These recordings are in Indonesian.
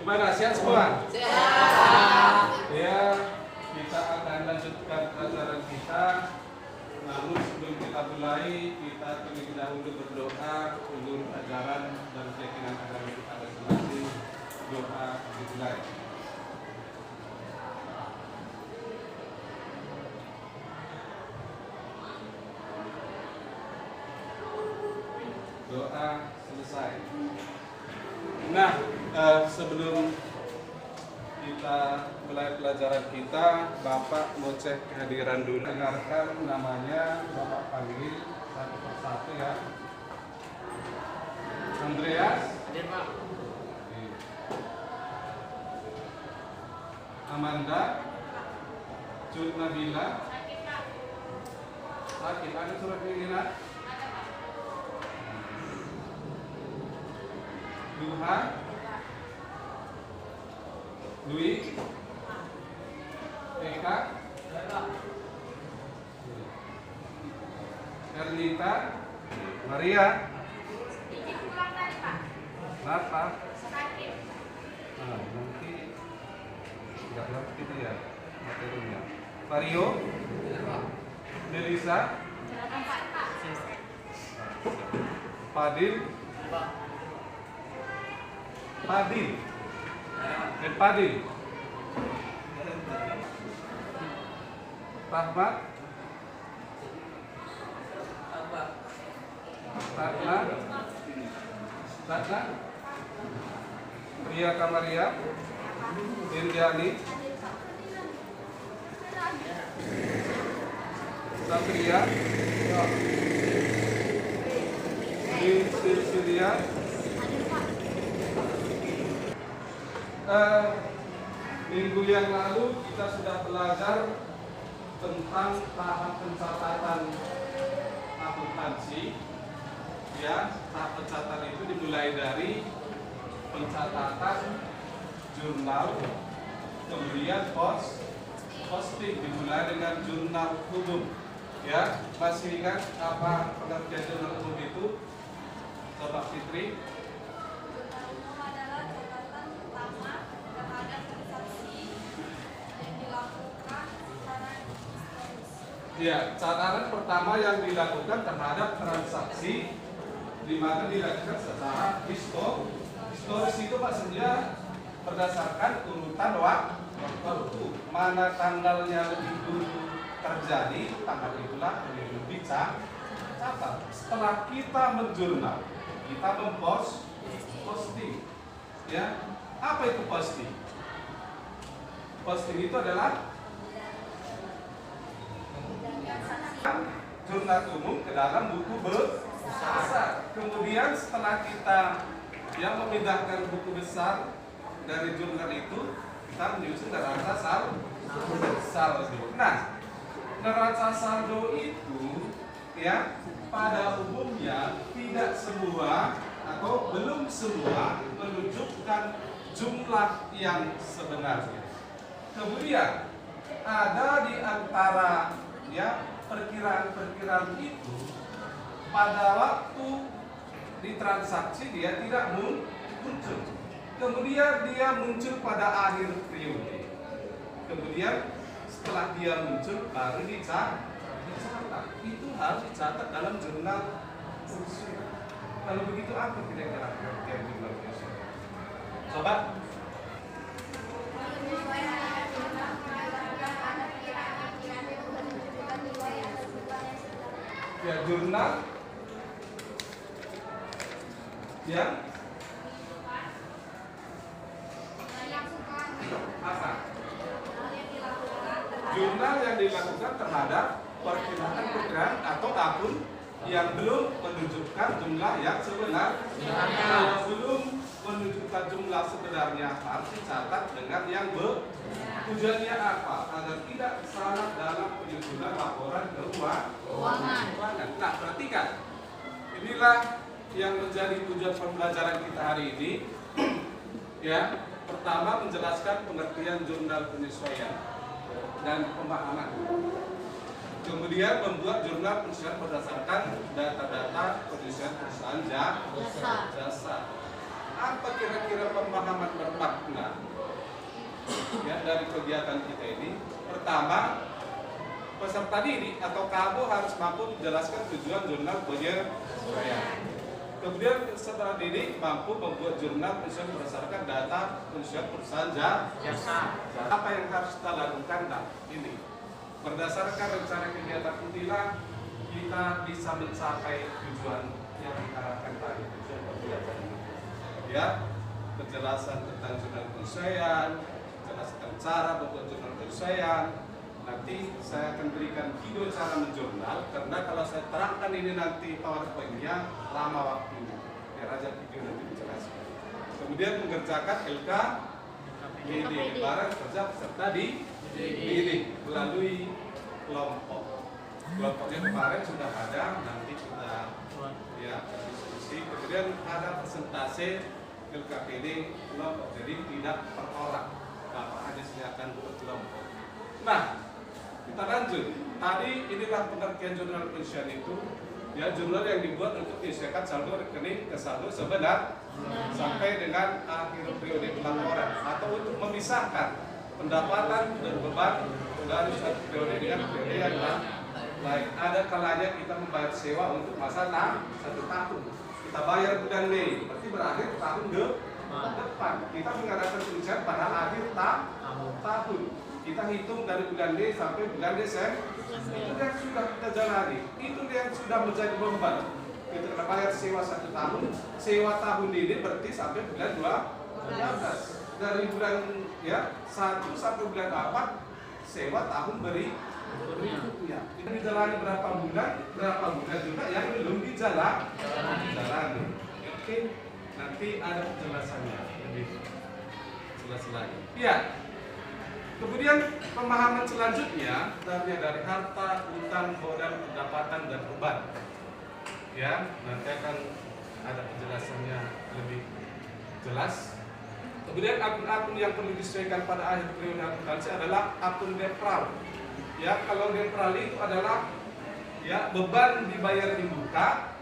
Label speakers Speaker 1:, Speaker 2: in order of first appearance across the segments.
Speaker 1: Gimana, sehat semua?
Speaker 2: Sehat.
Speaker 1: Ya, kita akan lanjutkan pelajaran kita. Namun sebelum kita mulai, kita terlebih dahulu berdoa untuk ajaran dan keyakinan agama kita masing-masing. Doa dimulai. Doa selesai. Nah, sebelum kita mulai pelajaran kita, Bapak mau cek kehadiran dulu. Dengarkan namanya, Bapak panggil satu persatu ya. Andreas.
Speaker 2: Hadir, Pak.
Speaker 1: Amanda. Cut Nabila. Sakit. Ada surat keinginan? Duha. Dwi. Eka. Ernita. Maria. Kenapa? Nah, nanti nggak ngerti dia materinya. Vario. Melisa. Padil. Padil. Dan Padil. Rahmat. Ratna. Pria Kamaria. Dirjani. Satria. Silsilia. Minggu yang lalu kita sudah belajar tentang tahap pencatatan akuntansi. Ya, tahap pencatatan itu dimulai dari pencatatan jurnal, kemudian posting, dimulai dengan jurnal umum. Ya, masih ingat apa pengertian jurnal umum itu? Coba Fitri. Ya, catatan pertama yang dilakukan terhadap transaksi di mana dilakukan secara historis itu maksudnya berdasarkan urutan waktu. Mana tanggalnya lebih dulu terjadi, tanggal itulah lebih dicatat. Setelah kita menjurnal, kita posting. Ya, apa itu posting? Posting itu adalah jurnal umum ke dalam buku besar. Kemudian setelah kita yang memindahkan buku besar dari jurnal itu, kita menyusun neraca saldo. Nah, neraca saldo itu ya pada umumnya tidak semua atau belum semua menunjukkan jumlah yang sebenarnya. Kemudian ada di antara ya perkiraan itu pada waktu ditransaksi dia tidak muncul. Kemudian dia muncul pada akhir periode. Kemudian setelah dia muncul baru dicatat. Itu harus dicatat dalam jurnal khusus. Kalau begitu apa kira-kira pengertian jurnal khusus? Coba. Ya, jurnal yang apa? Jurnal yang dilakukan terhadap perkiraan program atau akun yang belum menunjukkan jumlah yang sebenarnya. Kalau belum menunjukkan jumlah sebenarnya harus dicatat dengan yang tujuannya apa? Agar tidak salah dalam penyusunan laporan keuangan. Nah, perhatikan. Inilah yang menjadi tujuan pembelajaran kita hari ini. Ya, pertama menjelaskan pengertian jurnal penyesuaian dan pemahaman. Kemudian membuat jurnal penyesuaian berdasarkan data-data penyesuaian perusahaan jasa. Apa kira-kira pemahaman bermakna ya dari kegiatan kita ini. Pertama, peserta didik atau KABO harus mampu menjelaskan tujuan jurnal penyesuaian. Kemudian peserta didik mampu membuat jurnal penyesuaian berdasarkan data penyesuaian perusahaan jasa. Apa yang harus kita lakukan? Nah, ini berdasarkan rencana kegiatan inilah kita bisa mencapai tujuan yang diharapkan tadi. Tujuan kegiatan ini, ya, penjelasan tentang jurnal penyesuaian, penjelasan cara membuat jurnal penyesuaian. Nanti saya akan berikan video cara menjurnal, karena kalau saya terangkan ini nanti PowerPoint-nya lama waktunya. Biar aja video nanti dijelaskan. Kemudian mengerjakan LKPD, lebaran kerja peserta didik melalui kelompok. Kelompoknya kemarin sudah ada, nanti kita ya diskusi. Kemudian ada persentase LKPD kelompok, jadi tidak per orang. Bapak hanya sediakan per kelompok. Nah, kita lanjut. Tadi inilah pengertian jurnal pensiun itu, ya, jurnal yang dibuat untuk menyelesaikan saldo rekening ke saldo sebenar sampai dengan akhir periode pelaporan, atau untuk memisahkan pendapatan dan beban dari satu periode dengan periode yang lain. Ada kalanya kita membayar sewa untuk masa 1 tahun. Kita bayar bulan Mei, berarti berakhir tahun depan. Kita mengadakan tulisan pada akhir tahun. Kita hitung dari bulan D sampai bulan Desember. Itu yang sudah kita jalani. Itu yang sudah menjadi beban. Kita bayar sewa 1 tahun. Sewa tahun ini berarti sampai bulan 12. Dari bulan 1 sampai bulan 4 sewa tahun berikutnya. Kita dijalani berapa bulan juga yang belum dijalani. Oke, nanti ada penjelasannya lebih jelas lagi. Iya. Kemudian pemahaman selanjutnya dari harta, utang, modal, pendapatan, dan beban. Ya, nanti akan ada penjelasannya lebih jelas. Kemudian akun-akun yang perlu disesuaikan pada akhir periode akuntansi adalah akun netral. Ya, kalau netral itu adalah ya beban dibayar di muka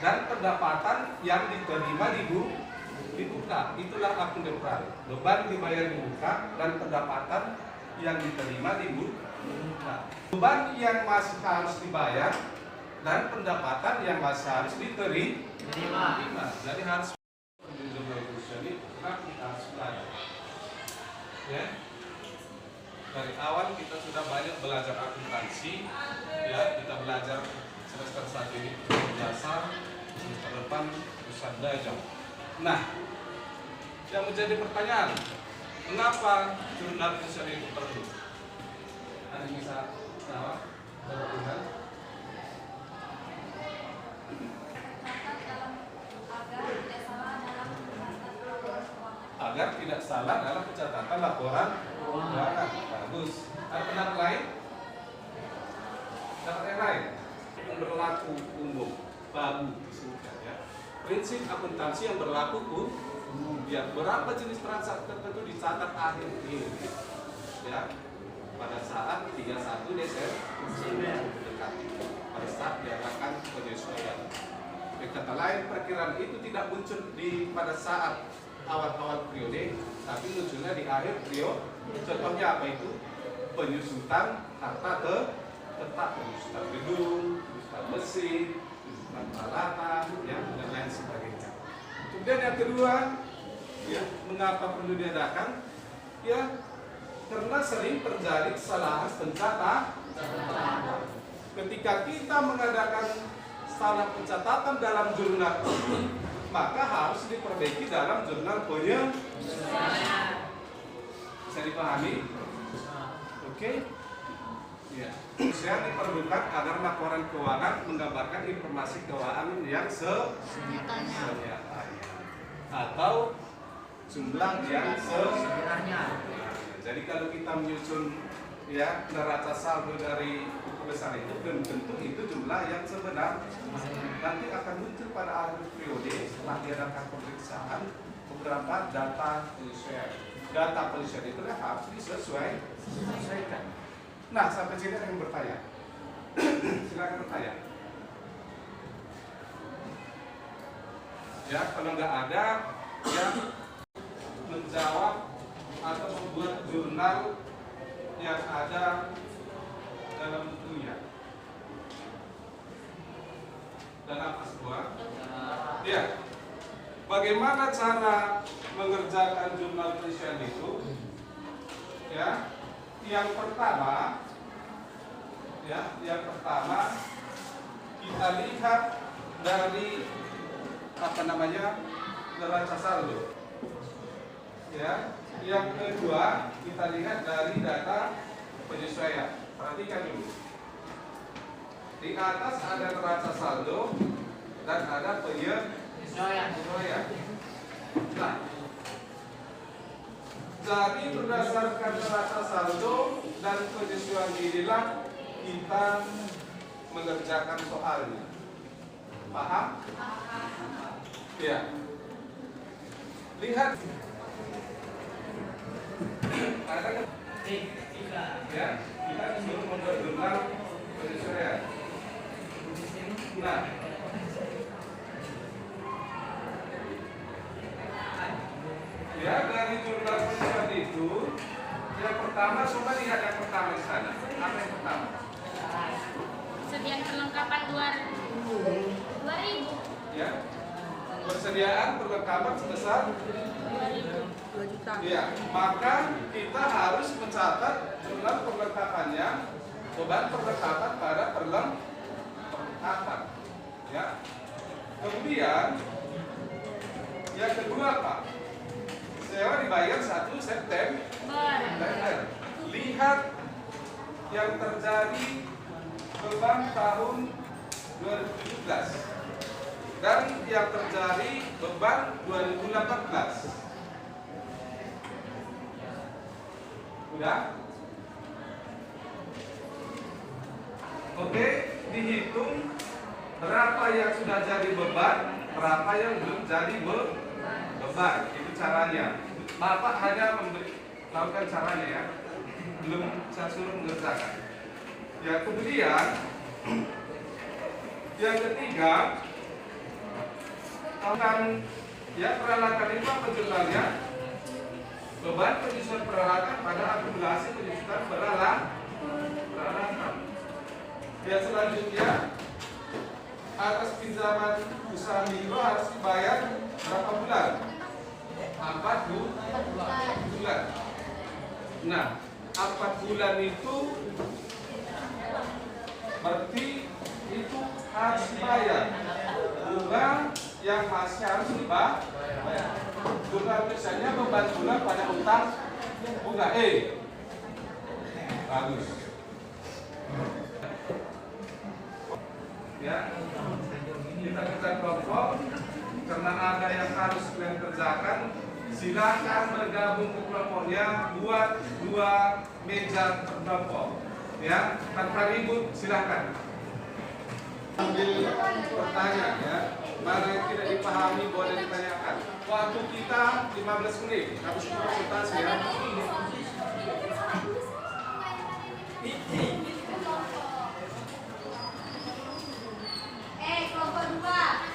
Speaker 1: dan pendapatan yang diterima di buka. Itulah akun netral. Beban dibayar di muka dan pendapatan yang diterima di buka. Beban yang masih harus dibayar dan pendapatan yang masih harus diterima. Jadi harus kita harus belajar. Ya. Dari awal kita sudah banyak belajar akuntansi. Ya, kita belajar semester 1 ini dasar, semester depan pusat belajar. Nah, yang menjadi pertanyaan, mengapa jurnal pensiun itu perlu? Ada yang bisa jawab? Agar tidak salah dalam pencatatan laporan keuangan. Bagus. Ada pendapat lain? Pendapat yang lain? Yang berlaku umum, baru disebutkan ya. Prinsip akuntansi yang berlaku umum. Ya, berapa jenis transaksi tertentu dicatat akhir ini. Ya, pada saat 31 Desember mendekati, pada saat diadakan penyesuaian. Dengan kata lain, perkiraan itu tidak muncul pada saat awal-awal periode, tapi munculnya di akhir periode. Contohnya apa itu? Penyusutan harta tetap, penyusutan gedung, penyusutan mesin, penyusutan peralatan, ya, dan lain sebagainya. Kemudian yang kedua, ya, mengapa perlu diadakan? Ya, karena sering terjadi kesalahan pencatatan. Ketika kita mengadakan salah pencatatan dalam jurnal ini, maka harus diperbaiki dalam jurnal penyesuaian. Bisa dipahami? Oke? Ya. Yang diperlukan agar laporan keuangan menggambarkan informasi keuangan yang sebenarnya atau jumlah yang sebenarnya. Jadi kalau kita menyusun ya neraca saldo dari buku besar itu belum tentu itu jumlah yang sebenar. Nanti akan muncul pada akhir periode setelah diadakan pemeriksaan beberapa data penyesuaian. Data penyesuaian itu harus disesuaikan. Nah, sampai sini ada yang bertanya. Silakan bertanya. Ya, kalau nggak ada, ya menjawab atau membuat jurnal jurnal yang ada dalam bukunya. Dan apa semua? Ya. Bagaimana cara mengerjakan jurnal penelitian itu? Ya. Yang pertama kita lihat dari neraca saldo. Ya. Yang kedua kita lihat dari data penyesuaian. Perhatikan dulu. Di atas ada neraca saldo dan ada penyesuaian. Nah, jadi berdasarkan neraca saldo dan penyesuaian inilah kita mengerjakan soalnya. Paham? Ya. Lihat. Ada ya, kita disuruh membuat jurnal penyesuaian. Nah, ya dari jurnal penyesuaian itu, yang pertama coba lihat yang pertama di sana. Apa yang pertama?
Speaker 2: Persediaan perlengkapan 2000.
Speaker 1: Ya, persediaan perlengkapan sebesar
Speaker 2: 2 juta.
Speaker 1: ya, maka kita harus mencatat jumlah perlengkapannya, beban perlengkapan pada perlengkapan. Ya. Kemudian yang kedua Pak, sewa dibayar 1 September. Lihat yang terjadi beban tahun 2017 dan yang terjadi beban 2018. Udah? Oke, dihitung berapa yang sudah jadi beban, berapa yang belum jadi beban. Itu caranya. Bapak hanya melakukan caranya ya. Belum saya suruh mengerjakan. Ya, kemudian yang ketiga, akan ya peralatan itu apa jurnalnya? Beban penyusunan peralatan pada akumulasi penyusunan peralatan. Ya, selanjutnya atas pinjaman usaha mikro harus dibayar berapa bulan? 4 bulan. Nah, 4 bulan itu berarti itu harus dibayar. Bunga yang masih harus dibayar. Jurnal misalnya beban bulan pada utang bunga bagus. Ya, kita kelompok karena ada yang harus kalian kerjakan. Silakan bergabung ke kelompoknya, buat 2 meja per kelompok. Ya, tanpa ribut silakan. Ambil pertanyaan ya. Mana yang tidak dipahami boleh ditanyakan. Waktu kita 15 menit habis konsultasi ya.
Speaker 2: Kelompok 2.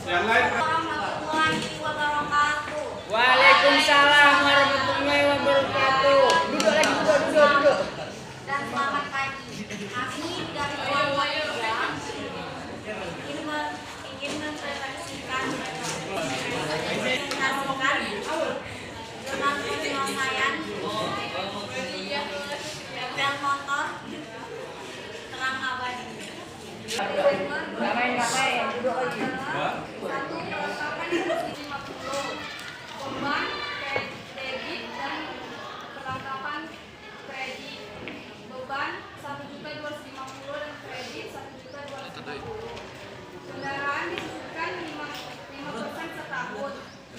Speaker 1: Yang lain.
Speaker 3: Waalaikumsalam warahmatullahi wabarakatuh. Duduk lagi, duduk.
Speaker 2: Dan selamat pagi. Kami dari kelompok 3 ingin mempresentasikan jurnal penyelesaian bengkel motor terang abadi.
Speaker 3: Ngapain? Duduk lagi.
Speaker 2: Satu perlengkapan yang harus 50. Beban, debit dan perlengkapan kredit. Beban 1.250 dan kredit 1.250. Kendaraan disebutkan 5% setahun.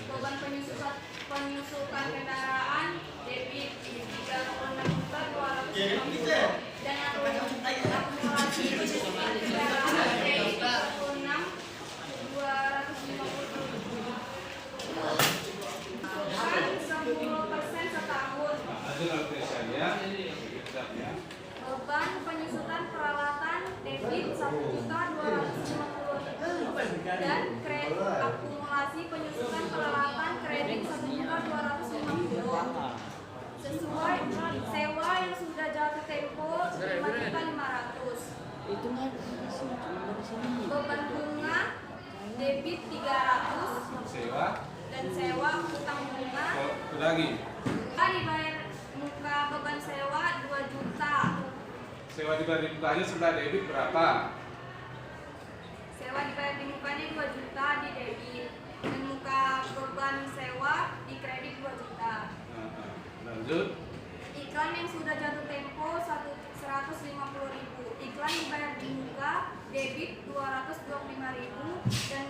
Speaker 2: Beban penyusutan kendaraan debit 36.250 dan akumulasi penyusutan kendaraan kredit 46.250. Beban 10% setahun. Beban penyusutan peralatan debit 1.250 dan kredit akumulasi penyusutan peralatan kredit 1.250 sesuai sewa yang sudah jatuh tempo 5.500. Beban bunga debit 300
Speaker 1: Sewa.
Speaker 2: dan sewa utang bunga.
Speaker 1: Lagi.
Speaker 2: Dibayar muka beban sewa 2 juta.
Speaker 1: Sewa dibayar di mukanya sudah debit berapa?
Speaker 2: Sewa dibayar di mukanya 2 juta di debit dan muka beban sewa di kredit 2 juta.
Speaker 1: Lanjut.
Speaker 2: Iklan yang sudah jatuh tempo 150.000. Iklan dibayar di muka debit 225.000 dan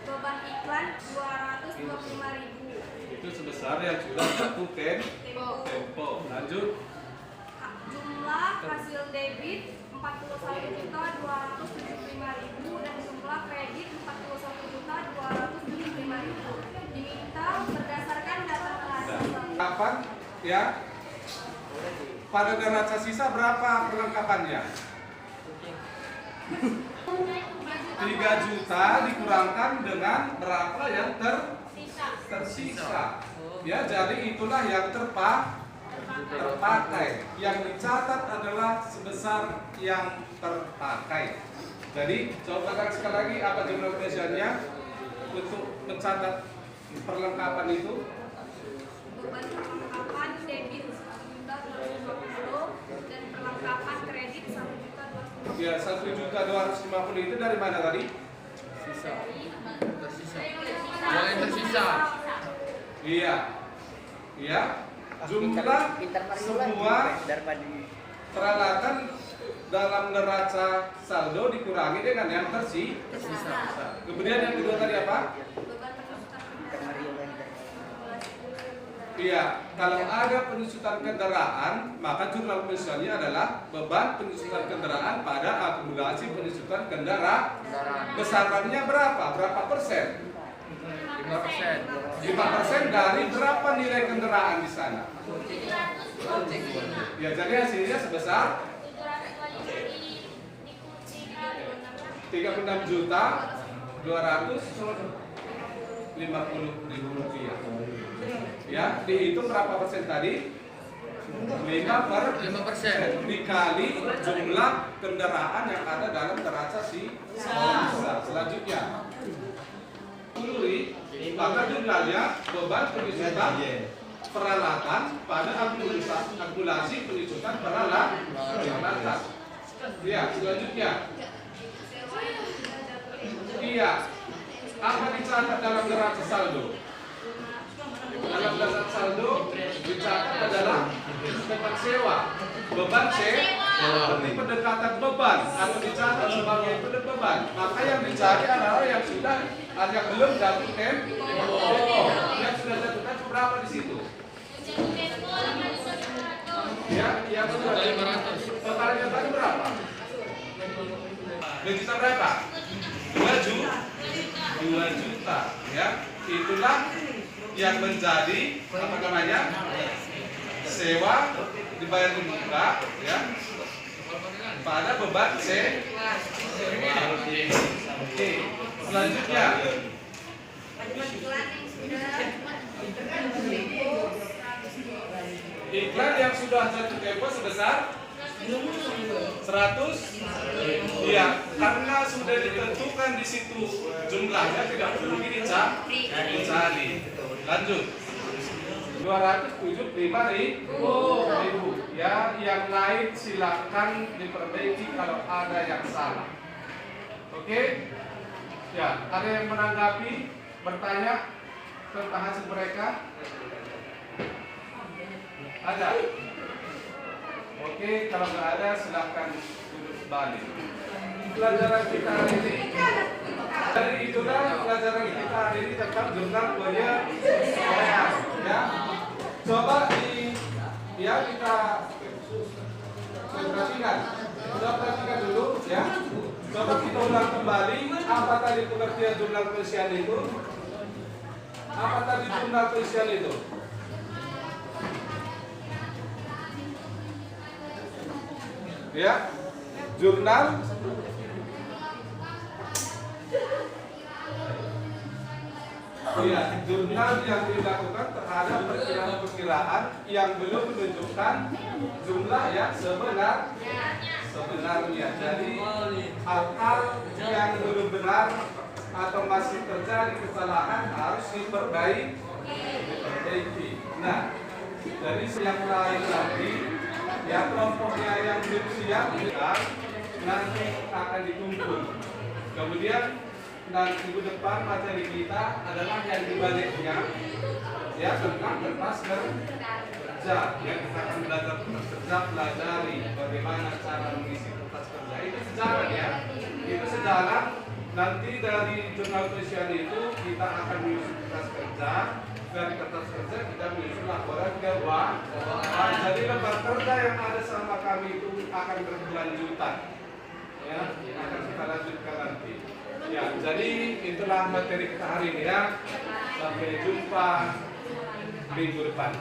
Speaker 2: beban iklan 225.000.
Speaker 1: Itu sebesar yang sudah jatuh tempo. Lanjut.
Speaker 2: Jumlah hasil debit 41.275.000 dan jumlah kredit 41.275.000. Diminta berdasarkan data transaksi.
Speaker 1: Kapan ya? Pada neraca sisa berapa perlengkapannya? 3 juta dikurangkan dengan berapa yang tersisa. Ya, jadi itulah yang terpakai. Yang dicatat adalah sebesar yang terpakai. Jadi, coba sekali lagi apa jumlah biasanya untuk mencatat perlengkapan itu?
Speaker 2: Beban perlengkapan debit 1.250 dan perlengkapan kredit 1.250.
Speaker 1: Ya, 1.250 itu dari mana tadi?
Speaker 3: Tersisa.
Speaker 1: Iya. Iya. Jumlah semua peralatan dalam neraca saldo dikurangi dengan yang tersisa. Kemudian yang kedua tadi apa?
Speaker 2: Beban penyusutan kendaraan.
Speaker 1: Iya, kalau ada penyusutan kendaraan, maka jumlah penyusutannya adalah beban penyusutan kendaraan pada akumulasi penyusutan kendaraan. Besarannya berapa? Berapa persen? 5% dari berapa nilai kendaraan di sana? Ya, jadi hasilnya sebesar 36.250.000 rupiah. Ya, dihitung berapa persen tadi? 5% dikali jumlah kendaraan yang ada dalam neraca sisa. Selanjutnya, maka jumlahnya beban penyusutan peralatan pada akumulasi penyusutan peralatan. Ya, selanjutnya. Iya. Apa dicatat dalam neraca saldo? Dalam neraca saldo dicatat adalah beban sewa. Beban seperti pendekatan beban atau dicatat sebagai beban. Maka yang dicari adalah yang sudah yang belum jatuh tempo. Yang sudah jatuh tempo berapa di situ? Ya, yang sudah 500. Totalnya tadi berapa? Juta berapa? 2 juta. Ya, itulah yang menjadi apa namanya? Sewa dibayar di muka, ya. Pada beban sewa. Oke. Selanjutnya. Iklan yang sudah jatuh tempo sebesar 100. Iya, karena sudah ditentukan di situ jumlahnya, tidak perlu dicari. Lanjut. 275.000. Ya, yang lain silakan diperbaiki kalau ada yang salah. Oke? Ya, ada yang menanggapi, bertanya tentang hasil mereka? Ada? Oke, kalau nggak ada silahkan duduk kembali. Pelajaran kita hari ini, dari itulah pelajaran kita hari ini tentang jurnal penyesuaian. Ya, coba kita perhatikan. Coba perhatikan dulu, ya. Coba kita ulang kembali apa tadi pengertian jurnal penelitian itu? Apa tadi jurnal penelitian itu? Ya, jurnal jurnal yang dilakukan terhadap perkiraan-perkiraan yang belum menunjukkan jumlah yang sebenarnya. Jadi hal-hal yang belum benar atau masih terjadi kesalahan harus diperbaiki. Nah, dari yang lain lagi, ya kelompoknya yang belum siap nanti akan dikumpul. Kemudian nanti minggu depan materi kita adalah yang dibaliknya, ya tentang kertas kerja. Ya, kita akan belajar kertas kerja, pelajari bagaimana cara mengisi kertas kerja. Itu sejarah ya, itu sejarah. Nanti dari jurnal penelitian itu kita akan menyusun kertas kerja. Dari kertas kerja kita menyusun laporan keuangan. Jadi lembar kerja yang ada sama kami itu akan berkelanjutan. Ya, akan kita lanjutkan nanti. Ya, jadi itulah materi kita hari ini ya. Sampai jumpa minggu depan.